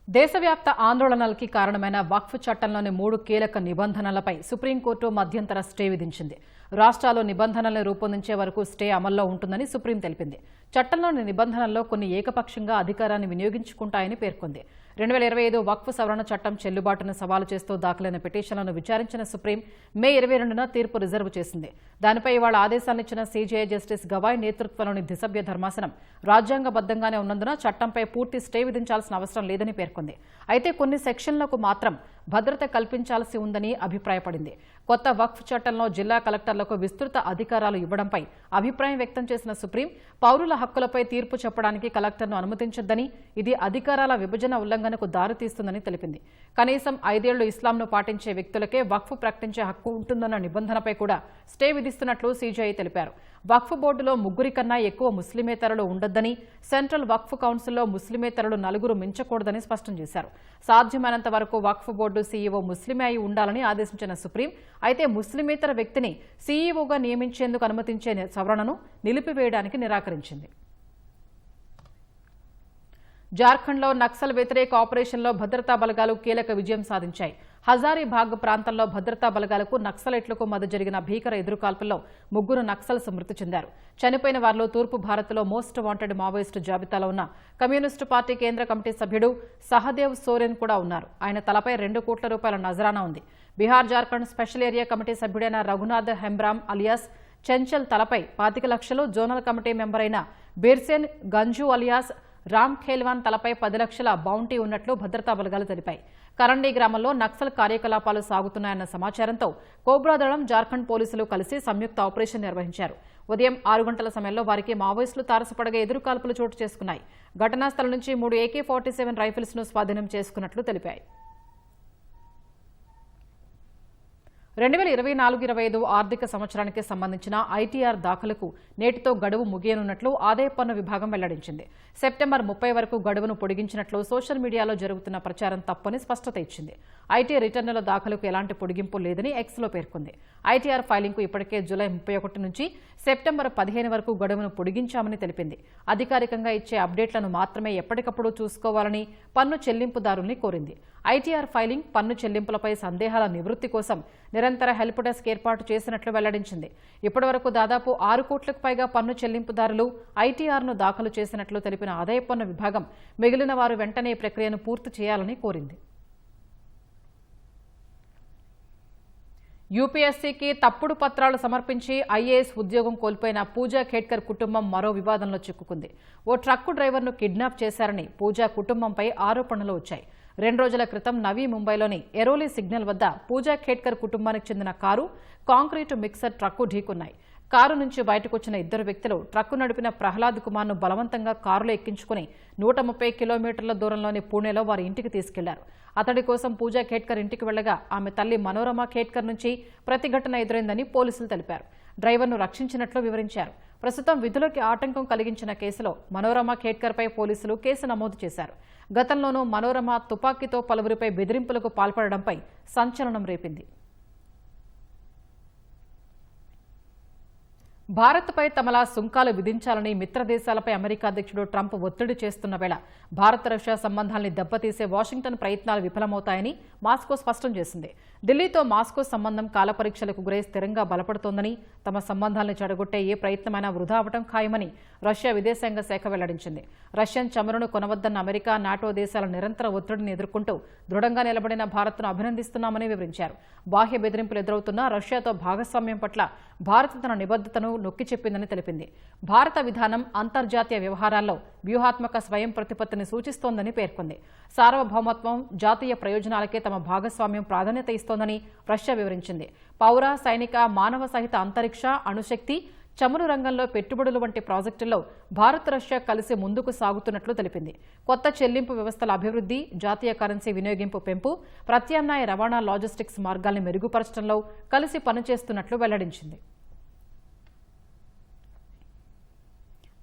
దేశవ్యాప్త ఆందోళనలకి కారణమైన వక్ఫ్ చట్టంలోని 3 కీలక నిబంధనలపై సుప్రీంకోర్టు మధ్యంతర స్టే విధించింది. రాష్ట్రాలు నిబంధనలను రూపొందించే వరకు స్టే అమల్లో ఉంటుందని సుప్రీం తెలిపింది. చట్టంలోని నిబంధనల్లో కొన్ని ఏకపక్షంగా అధికారాన్ని వినియోగించుకుంటాయని పేర్కొంది. 2025 వక్ఫ్ సవరణ చట్టం చెల్లుబాటును సవాలు చేస్తూ దాఖలైన పిటిషన్లను విచారించిన సుప్రీం మే 22న తీర్పు రిజర్వ్ చేసింది. దానిపై ఇవాళ ఆదేశాలిచ్చిన సీజేఐ జస్టిస్ గవాయ్ నేతృత్వంలోని ద్విసభ్య ధర్మాసనం రాజ్యాంగబద్దంగానే ఉన్నందున చట్టంపై పూర్తి స్టే విధించాల్సిన అవసరం లేదని పేర్కొంది. అయితే కొన్ని సెక్షన్లకు మాత్రం భద్రత కల్పించాల్సి ఉందని అభిప్రాయపడింది. కొత్త వక్ఫ్ చట్టంలో జిల్లా కలెక్టర్లకు విస్తృత అధికారాలు ఇవ్వడంపై అభిప్రాయం వ్యక్తం చేసిన సుప్రీం పౌరుల హక్కులపై తీర్పు చెప్పడానికి కలెక్టర్ను అనుమతించొద్దని, ఇది అధికారాల విభజన ఉల్లంఘనకు దారితీస్తుందని తెలిపింది. కనీసం 5 ఏళ్లు ఇస్లాంను పాటించే వ్యక్తులకే వక్ఫ్ ప్రకటించే హక్కు ఉంటుందన్న నిబంధనపై కూడా స్టే విధిస్తున్నట్లు సీజేఐ తెలిపారు. వక్ఫ్ బోర్డులో 3 కన్నా ఎక్కువ ముస్లిమేతరులు ఉండొద్దని, సెంట్రల్ వక్ఫ్ కౌన్సిల్లో ముస్లిమేతరులు 4 మించకూడదని స్పష్టం చేశారు. సాధ్యమైనంత వరకు వక్ఫ్ బోర్డు సీఈఓ ముస్లిమే అయి ఉండాలని ఆదేశించిన సుప్రీం అయితే ముస్లిమేతర వ్యక్తిని సీఈఓగా నియమించేందుకు అనుమతించే సవరణను నిలిపివేయడానికి నిరాకరించింది. జార్ఖండ్లో నక్సల్ వ్యతిరేక ఆపరేషన్లో భద్రతా బలగాలు కీలక విజయం సాధించాయి. హజారీబాగ్ ప్రాంతంలో భద్రతా బలగాలకు నక్సలైట్లకు మధ్య జరిగిన భీకర ఎదురుకాల్పుల్లో 3 నక్సల్స్ మృతి చెందారు. చనిపోయిన వారిలో తూర్పు భారత్లో మోస్ట్ వాంటెడ్ మావోయిస్టు జాబితాలో ఉన్న కమ్యూనిస్టు పార్టీ కేంద్ర కమిటీ సభ్యుడు సహదేవ్ సోరెన్ కూడా ఉన్నారు. ఆయన తలపై 2 కోట్ల రూపాయల నజరానా ఉంది. Bihar Jharkhand special area committee సభ్యుడైన రఘునాథ్ హెంబ్రామ్ అలియాస్ చెంచల్ తలపై 25 లక్షలు, జోనల్ కమిటీ మెంబర్ అయిన బీర్సేన్ గంజు అలియాస్ రామ్ ఖేల్వాన్ తలపై 10 లక్షల బౌంటీ ఉన్నట్లు భద్రతా బలగాలు తెలిపాయి. కరండీ గ్రామంలో నక్సల్ కార్యకలాపాలు సాగుతున్నాయన్న సమాచారంతో కోబ్రా దళం, జార్ఖండ్ పోలీసులు కలిసి సంయుక్త ఆపరేషన్ నిర్వహించారు. ఉదయం 6 గంటల సమయంలో వారికి మావోయిస్టులు తారసపడగా ఎదురుకాల్పులు చోటు చేసుకున్నాయి. ఘటనా స్థలం నుంచి 3 AK-47 రైఫిల్స్ ను స్వాధీనం చేసుకున్నట్లు తెలిపాయి. 2024-25 ఆర్థిక సంవత్సరానికి సంబంధించిన ఐటీఆర్ దాఖలకు నేటితో గడువు ముగియనున్నట్లు ఆదాయ పన్ను విభాగం వెల్లడించింది. సెప్టెంబర్ 30 వరకు గడువును పొడిగించినట్లు సోషల్ మీడియాలో జరుగుతున్న ప్రచారం తప్పని స్పష్టత ఇచ్చింది. ఐటీ రిటర్నుల దాఖలకు ఎలాంటి పొడిగింపు లేదని ఎక్స్లో పేర్కొంది. ఐటీఆర్ ఫైలింగ్కు ఇప్పటికే జూలై 31 నుంచి సెప్టెంబర్ 15 వరకు గడువును పొడిగించామని తెలిపింది. అధికారికంగా ఇచ్చే అప్డేట్లను మాత్రమే ఎప్పటికప్పుడు చూసుకోవాలని పన్ను చెల్లింపుదారుల్ని కోరింది. ఐటీఆర్ ఫైలింగ్, పన్ను చెల్లింపులపై సందేహాల నివృత్తి కోసం నిరంతర హెల్ప్ డెస్క్ ఏర్పాటు చేసినట్లు వెల్లడించింది. ఇప్పటివరకు దాదాపు 6 కోట్లకు పైగా పన్ను చెల్లింపుదారులు ఐటీఆర్ను దాఖలు చేసినట్లు తెలిపిన ఆదాయ పన్ను విభాగం మిగిలిన వారు వెంటనే ప్రక్రియను పూర్తి చేయాలని కోరింది. యూపీఎస్సీకి తప్పుడు పత్రాలు సమర్పించి ఐఏఎస్ ఉద్యోగం కోల్పోయిన పూజా ఖేడ్కర్ కుటుంబం మరో వివాదంలో చిక్కుకుంది. ఓ ట్రక్కు డ్రైవర్ను కిడ్నాప్ చేశారని పూజా కుటుంబంపై ఆరోపణలు వచ్చాయి. 2 రోజుల క్రితం నవీ ముంబైలోని ఎరోలి సిగ్నల్ వద్ద పూజా ఖేడ్కర్ కుటుంబానికి చెందిన కారు, కాంక్రీటు మిక్సర్ ట్రక్కు ఢీకొన్నాయి. కారు నుంచి బయటకొచ్చిన 2 వ్యక్తులు ట్రక్కు నడిపిన ప్రహ్లాద్ కుమార్ను బలవంతంగా కారులో ఎక్కించుకుని 130 కిలోమీటర్ల దూరంలోని పూణేలో వారి ఇంటికి తీసుకెళ్లారు. అతడి కోసం పూజా ఖేడ్కర్ ఇంటికి వెళ్లగా ఆమె తల్లి మనోరమ ఖేడ్కర్ నుంచి ప్రతిఘటన ఎదురైందని పోలీసులు తెలిపారు. డ్రైవర్ను రక్షించినట్లు వివరించారు. ప్రస్తుతం విధులకి ఆటంకం కలిగించిన కేసులో మనోరమ ఖేడ్కర్పై పోలీసులు కేసు నమోదు చేశారు. గతంలోనూ మనోరమ తుపాకీతో పలువురిపై బెదిరింపులకు పాల్పడడంపై సంచలనం రేపింది. భారత్పై తమలా సుంకాలు విధించాలని మిత్ర దేశాలపై అమెరికా అధ్యక్షుడు ట్రంప్ ఒత్తిడి చేస్తున్న వేళ భారత్ రష్యా సంబంధాల్ని దెబ్బతీసే వాషింగ్టన్ ప్రయత్నాలు విఫలమవుతాయని మాస్కో స్పష్టం చేసింది. ఢిల్లీతో మాస్కో సంబంధం కాలపరీక్షలకు గురై స్థిరంగా బలపడుతోందని, తమ సంబంధాలను చెడగొట్టే ఏ ప్రయత్నమైనా వృధా అవటం ఖాయమని రష్యా విదేశాంగ శాఖ వెల్లడించింది. రష్యన్ చమురును కొనవద్దన్న అమెరికా, నాటో దేశాల నిరంతర ఒత్తిడిని ఎదుర్కొంటూ దృఢంగా నిలబడిన భారత్ను అభినందిస్తున్నామని వివరించారు. బాహ్య బెదిరింపులు ఎదురవుతున్న రష్యాతో భాగస్వామ్యం పట్ల భారత్ తన నిబద్ధతను నొక్కి చెప్పిందని తెలిపింది. భారత విధానం అంతర్జాతీయ వ్యవహారాల్లో వ్యూహాత్మక స్వయం ప్రతిపత్తిని సూచిస్తోందని పేర్కొంది. సార్వభౌమత్వం, జాతీయ ప్రయోజనాలకే తమ భాగస్వామ్యం ప్రాధాన్యత ఇస్తోందని రష్యా వివరించింది. పౌర, సైనిక, మానవ సహిత అంతరిక్ష, అణుశక్తి, చమురు రంగంలో పెట్టుబడులు వంటి ప్రాజెక్టుల్లో భారత్, రష్యా కలిసి ముందుకు సాగుతున్నట్లు తెలిపింది. కొత్త చెల్లింపు వ్యవస్థల అభివృద్ధి, జాతీయ కరెన్సీ వినియోగింపు పెంపు, ప్రత్యామ్నాయ రవాణా, లాజిస్టిక్స్ మార్గాల్ని మెరుగుపరచడంలో కలిసి పనిచేస్తున్నట్లు వెల్లడించింది.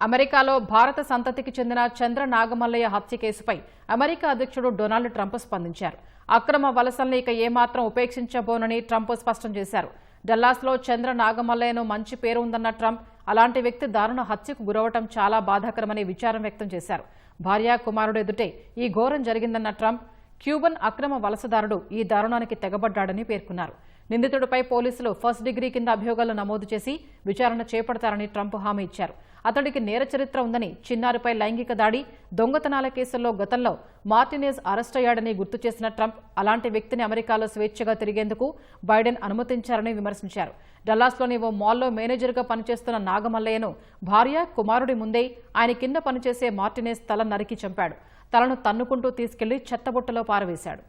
అమెరికాలో భారత సంతతికి చెందిన చంద్ర నాగమల్లయ్య హత్య కేసుపై అమెరికా అధ్యక్షుడు డొనాల్డ్ ట్రంప్ స్పందించారు. అక్రమ వలసల్ని ఇక ఏమాత్రం ఉపేక్షించబోనని ట్రంప్ స్పష్టం చేశారు. డల్లాస్లో చంద్ర నాగమల్లయ్యను మంచి పేరు ఉందన్న ట్రంప్ అలాంటి వ్యక్తి దారుణ హత్యకు గురవటం చాలా బాధాకరమని విచారం వ్యక్తం చేశారు. భార్య కుమారుడు ఎదుటే ఈ ఘోరం జరిగిందన్న ట్రంప్ క్యూబన్ అక్రమ వలసదారుడు ఈ దారుణానికి తెగబడ్డాడని పేర్కొన్నారు. నిందితుడిపై పోలీసులు ఫస్ట్ డిగ్రీ కింద అభియోగాలు నమోదు చేసి విచారణ చేపడతారని ట్రంప్ హామీ ఇచ్చారు. అతడికి నేర చరిత్ర ఉందని, చిన్నారిపై లైంగిక దాడి, దొంగతనాల కేసుల్లో గతంలో మార్టినేజ్ అరెస్ట్ అయ్యాడని గుర్తు చేసిన ట్రంప్ అలాంటి వ్యక్తిని అమెరికాలో స్వేచ్ఛగా తిరిగేందుకు బైడెన్ అనుమతించారని విమర్శించారు. డల్లాస్లోని ఓ మాల్లో మేనేజర్గా పనిచేస్తున్న నాగమల్లయ్యను భార్య, కుమారుడి ముందే ఆయన కింద పనిచేసే మార్టినేజ్ తల నరికి చంపాడు. తలను తన్నుకుంటూ తీసుకెళ్లి చెత్తబుట్టలో పారవేశాడు.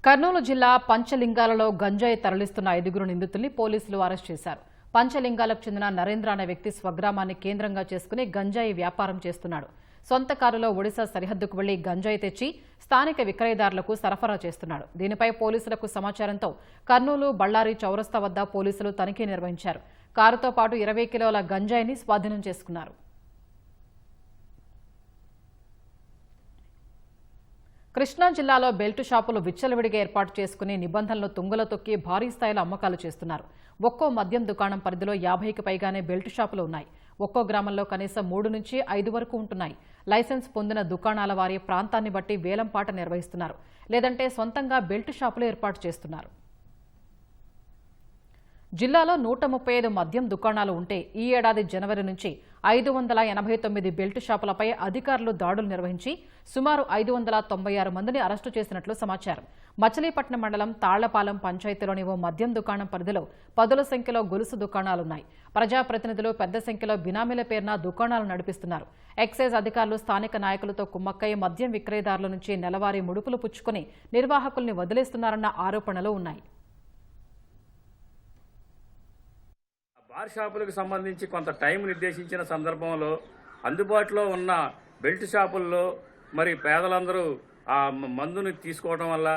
కర్నూలు జిల్లా పంచలింగాలలో గంజాయి తరలిస్తున్న 5 నిందితుల్ని పోలీసులు అరెస్ట్ చేశారు. పంచలింగాలకు చెందిన నరేంద్ర అనే వ్యక్తి స్వగ్రామాన్ని కేంద్రంగా చేసుకుని గంజాయి వ్యాపారం చేస్తున్నాడు. సొంత కారులో ఒడిశా సరిహద్దుకు వెళ్లి గంజాయి తెచ్చి స్థానిక విక్రయదారులకు సరఫరా చేస్తున్నాడు. దీనిపై పోలీసులకు సమాచారంతో కర్నూలు, బళ్లారి చౌరస్తా వద్ద పోలీసులు తనిఖీ నిర్వహించారు. కారుతో పాటు 20 కిలోల గంజాయిని స్వాధీనం చేసుకున్నారు. కృష్ణా జిల్లాలో బెల్ట్ షాపులు విచ్చలవిడిగా ఏర్పాటు చేసుకుని నిబంధనలు తుంగలో తొక్కి భారీ స్థాయిలో అమ్మకాలు చేస్తున్నారు. ఒక్కో మద్యం దుకాణం పరిధిలో 50కి పైగానే బెల్ట్ షాపులు ఉన్నాయి. ఒక్కో గ్రామంలో కనీసం 3 నుంచి 5 వరకు ఉంటున్నాయి. లైసెన్స్ పొందిన దుకాణాల వారి ప్రాంతాన్ని బట్టి వేలంపాట నిర్వహిస్తున్నారు. లేదంటే సొంతంగా బెల్ట్ షాపులు ఏర్పాటు చేస్తున్నారు. జిల్లాలో 135 మద్యం దుకాణాలు ఉంటే ఈ ఏడాది జనవరి నుంచి 589 బెల్ట్ షాపులపై అధికారులు దాడులు నిర్వహించి సుమారు 596 మందిని అరెస్టు చేసినట్లు సమాచారం. మచిలీపట్నం మండలం తాళ్లపాలెం పంచాయతీలోని ఓ మద్యం దుకాణం పరిధిలో 10ల సంఖ్యలో గొలుసు దుకాణాలున్నాయి. ప్రజాప్రతినిధులు పెద్ద సంఖ్యలో బినామీల పేరున దుకాణాలు నడిపిస్తున్నారు. ఎక్సైజ్ అధికారులు స్థానిక నాయకులతో కుమ్మక్కై మద్యం విక్రయదారుల నుంచి నెలవారీ ముడుపులు పుచ్చుకుని నిర్వాహకుల్ని వదిలేస్తున్నారన్న ఆరోపణలు ఉన్నాయి. బార్ షాపులకు సంబంధించి కొంత టైం నిర్దేశించిన సందర్భంలో అందుబాటులో ఉన్న బెల్ట్ షాపుల్లో మరి పేదలందరూ ఆ మందుని తీసుకోవడం వల్ల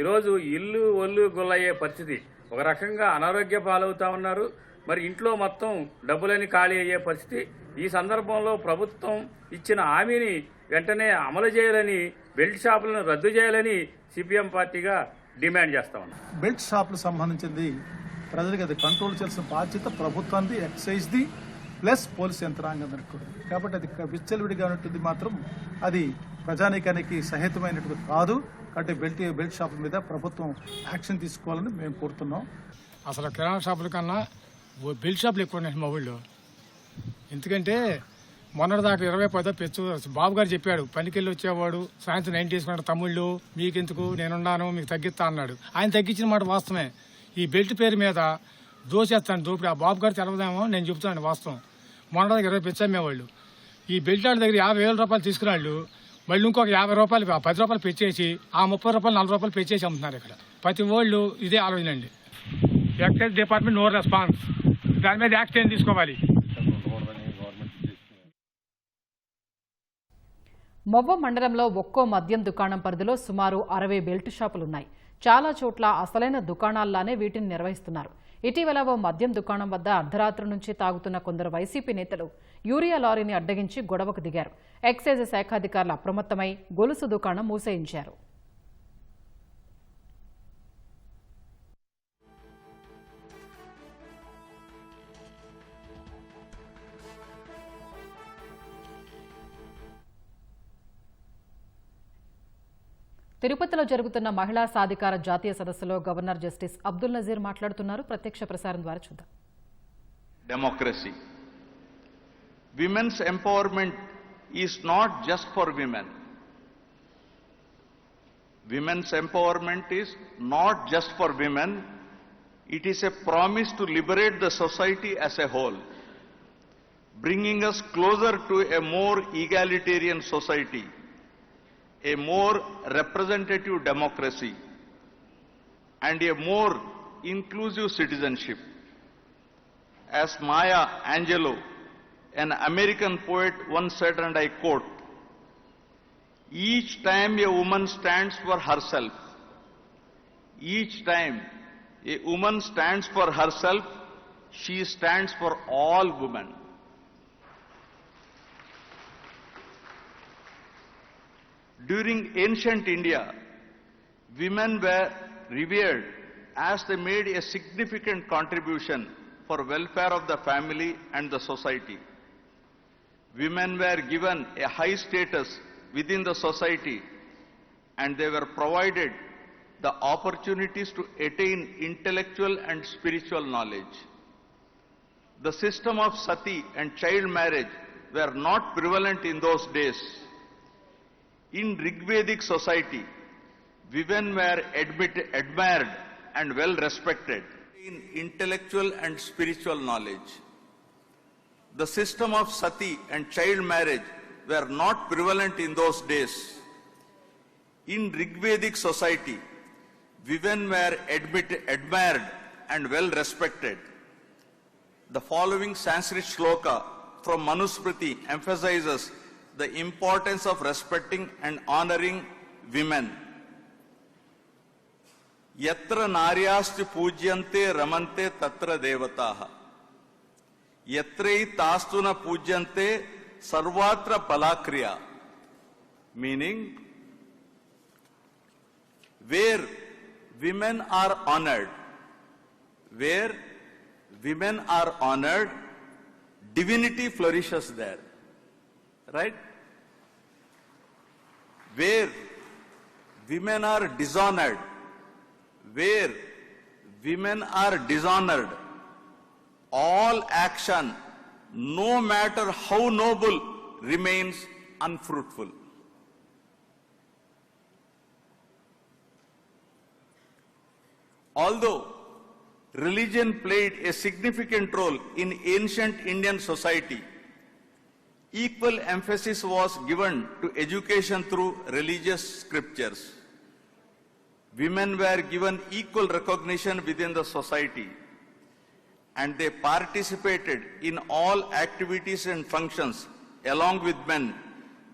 ఈరోజు ఇల్లు ఒళ్ళు గుల్లయ్యే పరిస్థితి. ఒక రకంగా అనారోగ్య పాలవుతా ఉన్నారు. మరి ఇంట్లో మొత్తం డబ్బులని ఖాళీ అయ్యే పరిస్థితి. ఈ సందర్భంలో ప్రభుత్వం ఇచ్చిన హామీని వెంటనే అమలు చేయాలని, బెల్ట్ షాపులను రద్దు చేయాలని సిపిఎం పార్టీగా డిమాండ్ చేస్తా ఉన్నాం. బెల్ట్ షాపులకు సంబంధించింది ప్రజలకు అది కంట్రోల్ చేయాల్సిన బాధ్యత ప్రభుత్వానికి, ఎక్సైజ్ది ప్లస్ పోలీస్ యంత్రాంగం కూడా. కాబట్టి అది విచ్చలవిడిగా ఉంటుంది, మాత్రం అది ప్రజానీకానికి సహితమైనటువంటి కాదు. కాబట్టి బెల్ట్ షాపుల మీద ప్రభుత్వం యాక్షన్ తీసుకోవాలని మేము కోరుతున్నాం. అసలు కిరాణా షాపుల కన్నా బెల్ట్ షాపులు ఎక్కువ ఉన్నాయి మా ఊళ్ళో. ఎందుకంటే మొన్నటిదాకా 20 పెచ్చు బాబు గారు చెప్పాడు, పనికెళ్ళి వచ్చేవాడు సాయంత్రం 9 తీసుకున్నాడు, తమ్ముళ్ళు మీకెందుకు నేనున్నాను మీకు తగ్గిస్తా అన్నాడు. ఆయన తగ్గించిన మాట వాస్తవమే. ఈ బెల్ట్ పేరు మీద దోచేస్తాను దోపిడి. ఆ బాబు గారు తెలవదేమో, నేను చెబుతాను వాస్తవం. మొన్నటిదాకా 20 పెచ్చు అమ్మేవాళ్ళు. ఈ బెల్ట్ ఆడి దగ్గర 50,000 రూపాయలు తీసుకున్నాళ్ళు మళ్ళీ ఇంకొక 50 రూపాయలు 10 రూపాయలు పెంచేసి ఆ 30 రూపాయలు 40 రూపాయలు పెంచేసి అమ్ముతున్నారు. ఇక్కడ ప్రతి వాళ్ళు ఇదే ఆలోచన అండి. ఎక్సైజ్ డిపార్ట్మెంట్ నో రెస్పాన్స్, దాని మీద యాక్షన్ తీసుకోవాలి. మొవ్వ మండలంలో ఒక్కో మద్యం దుకాణం పరిధిలో సుమారు 60 బెల్ట్ షాపులున్నాయి. చాలా చోట్ల అసలైన దుకాణాల్లానే వీటిని నిర్వహిస్తున్నారు. ఇటీవల ఓ మద్యం దుకాణం వద్ద అర్ధరాత్రి నుంచి తాగుతున్న కొందరు వైసీపీ నేతలు యూరియా లారీని అడ్డగించి గొడవకు దిగారు. ఎక్సైజ్ శాఖాధికారులు అప్రమత్తమై గొలుసు దుకాణం మూసేయించారు. తిరుపతిలో జరుగుతున్న మహిళా సాధికార జాతీయ సదస్సులో గవర్నర్ జస్టిస్ అబ్దుల్ నజీర్ మాట్లాడుతున్నారు. ప్రత్యక్ష ప్రసారం ద్వారా చూద్దాం. Democracy, women's empowerment is not just for women. Women's empowerment is not just for women. It is a promise to liberate the society as a whole, bringing us closer to a more egalitarian society, a more representative democracy, and a more inclusive citizenship. As Maya Angelou, an American poet, once said, and I quote, "Each time a woman stands for herself, each time a woman stands for herself, she stands for all women." During ancient India, women were revered as they made a significant contribution for welfare of the family and the society. Women were given a high status within the society and they were provided the opportunities to attain intellectual and spiritual knowledge. The system of sati and child marriage were not prevalent in those days. In Rigvedic society, women were admired and well respected in intellectual and spiritual knowledge. The system of sati and child marriage were not prevalent in those days. In Rigvedic society, women were admired and well respected. The following Sanskrit shloka from Manusmriti emphasizes the importance of respecting and honoring women. Yatra naryasti pujyante ramante tatra devataha. Yatrei tastuna pujyante sarvatra palakriya. Meaning, where women are honored, divinity flourishes there. Right? Where women are dishonored, all action, no matter how noble, remains unfruitful. Although religion played a significant role in ancient Indian society, equal emphasis was given to education through religious scriptures. Women were given equal recognition within the society, and they participated in all activities and functions along with men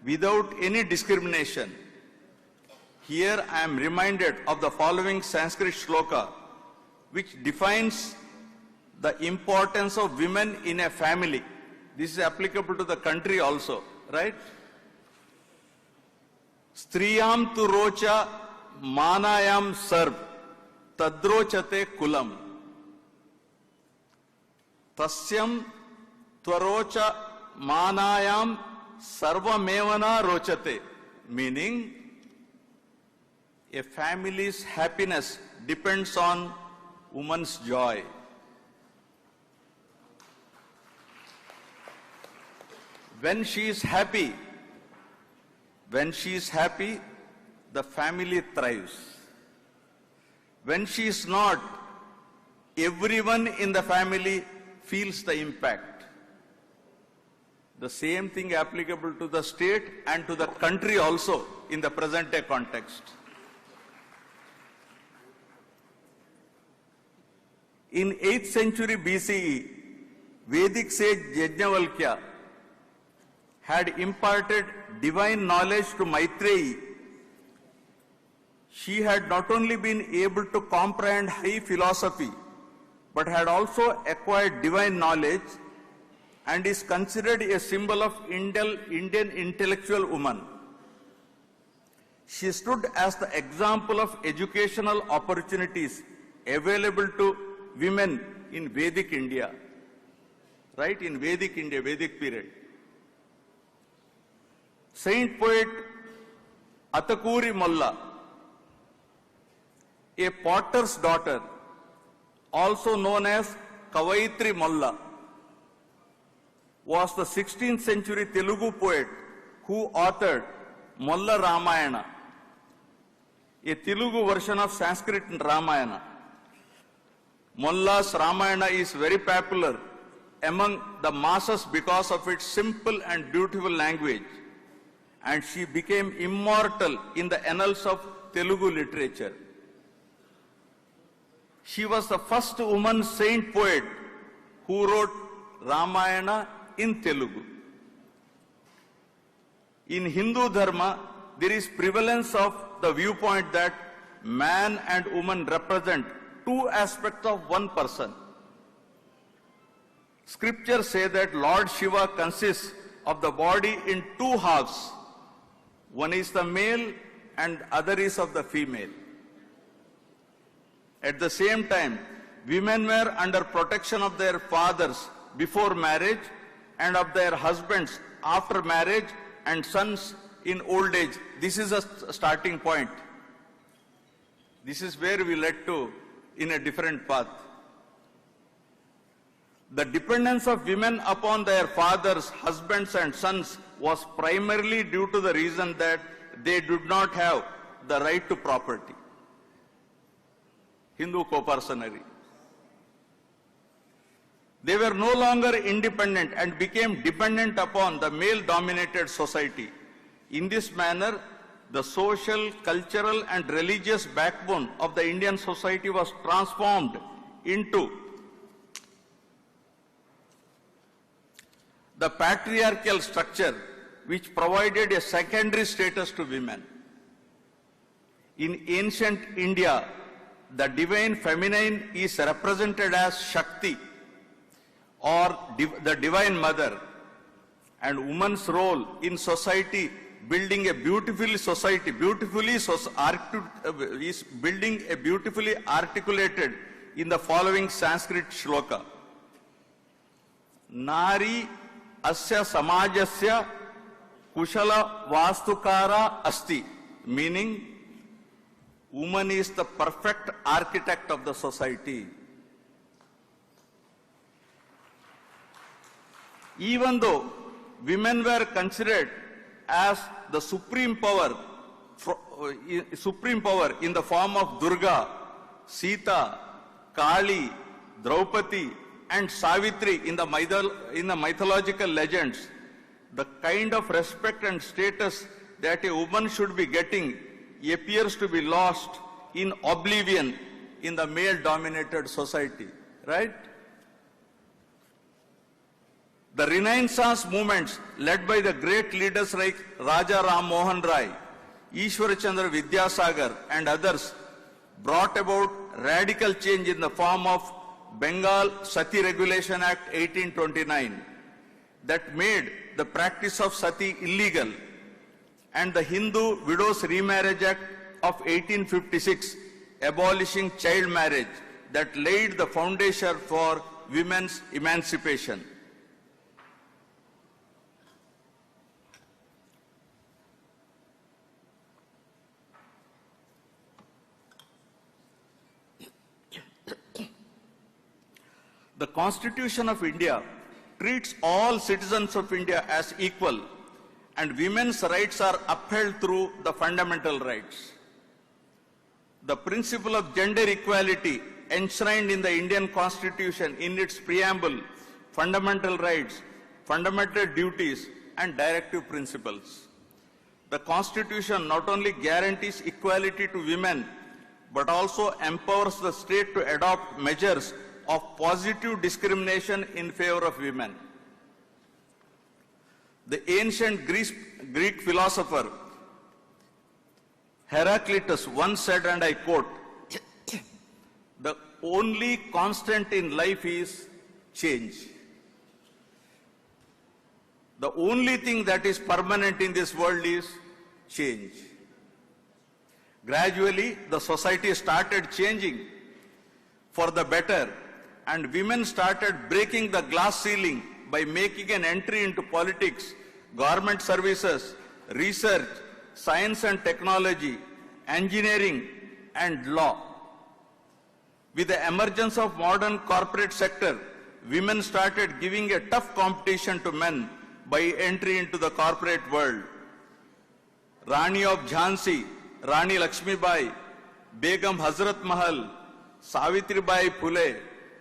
without any discrimination. Here I am reminded of the following Sanskrit shloka, which defines the importance of women in a family. This is applicable to the country also, right? Striyam tu rocha manayam sarv tadrochate kulam. Tasyam tvarocha manayam sarvamevana rochate. Meaning, a family's happiness depends on woman's joy. When she is happy, the family thrives. When she is not, everyone in the family feels the impact. The same thing applicable to the state and to the country also in the present day context. In 8th century BCE, Vedic sage Yajnavalkya had imparted divine knowledge to Maitreyi. She had not only been able to comprehend high philosophy, but had also acquired divine knowledge and is considered a symbol of Indian intellectual woman. She stood as the example of educational opportunities available to women in Vedic India, right? In Vedic India, Vedic period. Saint poet Atakuri Molla, a potter's daughter, also known as Kavaitri Molla, was the 16th century Telugu poet who authored Molla Ramayana, a Telugu version of Sanskrit Ramayana. Molla's Ramayana is very popular among the masses because of its simple and beautiful language, and she became immortal in the annals of Telugu literature. She was the first woman saint poet who wrote Ramayana in Telugu. In Hindu Dharma, there is prevalence of the viewpoint that man and woman represent two aspects of one person. Scriptures say that Lord Shiva consists of the body in two halves. One is the male and other is of the female. At the same time, women were under protection of their fathers before marriage and of their husbands after marriage and sons in old age. This is a starting point. This is where we led to in a different path. The dependence of women upon their fathers, husbands and sons was primarily due to the reason that they did not have the right to property. Hindu coparcenary. They were no longer independent and became dependent upon the male-dominated society. In this manner, the social, cultural and religious backbone of the Indian society was transformed into the patriarchal structure which provided a secondary status to women. In ancient India, the divine feminine is represented as Shakti or the divine mother, and woman's role in society building a beautifully articulated in the following Sanskrit shloka. Nari asya samajasya kushala vastukara asti, meaning woman is the perfect architect of the society. Even though women were considered as the supreme power in the form of Durga, Sita, Kali, Draupadi and Savitri in the mythological legends, the kind of respect and status that a woman should be getting appears to be lost in oblivion in the male-dominated society, right? The Renaissance movements led by the great leaders like Raja Ram Mohan Rai, Ishwar Chandra Vidyasagar and others brought about radical change in the form of Bengal Sati Regulation Act 1829 that made the practice of sati illegal, and the Hindu Widows Remarriage Act of 1856 abolishing child marriage that laid the foundation for women's emancipation. The Constitution of India treats all citizens of India as equal, and women's rights are upheld through the fundamental rights. The principle of gender equality enshrined in the Indian Constitution in its preamble, fundamental rights, fundamental duties and directive principles. The Constitution not only guarantees equality to women, but also empowers the state to adopt measures of positive discrimination in favor of women. The ancient Greek philosopher Heraclitus once said, and I quote, "The only constant in life is change. The only thing that is permanent in this world is change." Gradually, the society started changing for the better, and women started breaking the glass ceiling by making an entry into politics, government services, research, science and technology, engineering, and law. With the emergence of modern corporate sector, women started giving a tough competition to men by entry into the corporate world. Rani of Jhansi, Rani Lakshmibai, Begum Hazrat Mahal, Savitribai Phule,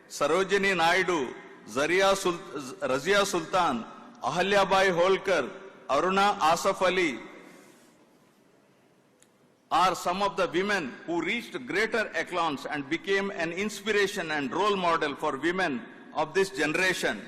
Sarojini Naidu, Razia Sultan, Ahalyabai Holkar, Aruna Asaf Ali are some of the women who reached greater echelons and became an inspiration and role model for women of this generation.